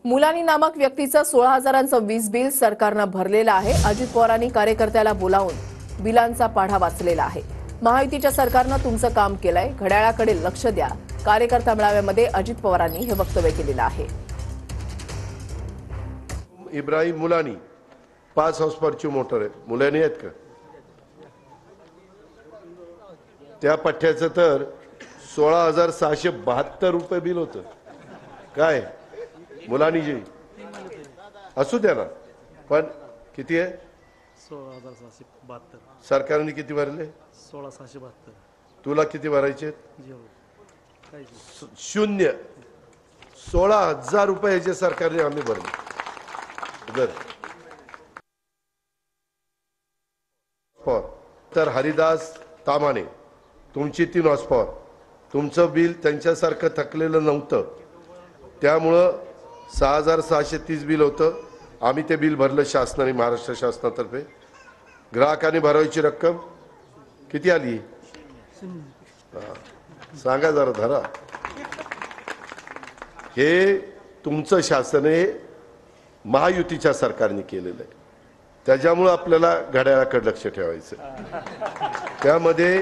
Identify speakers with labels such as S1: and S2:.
S1: मुलानी नामक व्यक्तीचं 16,000चं वीज बिल सरकारनं भरलेलं आहे। अजित पवारांनी कार्यकर्त्याला बोलावून बिलांचा पाढा वाचलेला आहे। महायुतीच्या सरकारनं तुमचं काम केलंय, घड्याळाकडे लक्ष द्या। कार्यकर्ता मेळाव्यामध्ये अजित पवारांनी हे वक्तव्य केलेलं आहे।
S2: इब्राहिम मुलानी 5 हॉर्सपावरची मोटर आहे, मुलानी आहेत का? त्या पठ्ठ्याचं तर 16,672 रुपये बिल होतं। काय मुलानी जी असू द्या ना, पण किती आहे?
S3: 16,672।
S2: सरकारने किती भरले?
S3: 16,672।
S2: तुला किती भरायचे?
S3: शून्य।
S2: 16,000 रुपये सरकारने आम्ही भरले। तर हरिदास तामाणे तुमची 3 हॉर्सपावर, तुमचं बिल त्यांच्यासारखं थकलेलं नव्हतं, त्यामुळं 6,630 बिल होतं। आम्ही ते बिल भरलं शासनाने, महाराष्ट्र शासनातर्फे। ग्राहकांनी भरायची रक्कम किती आली? सांगा जरा धरा। हे तुमचं शासन आहे, महायुतीच्या सरकारने केलेलं आहे, त्याच्यामुळे आपल्याला घड्याळाकडे लक्ष ठेवायचं। त्यामध्ये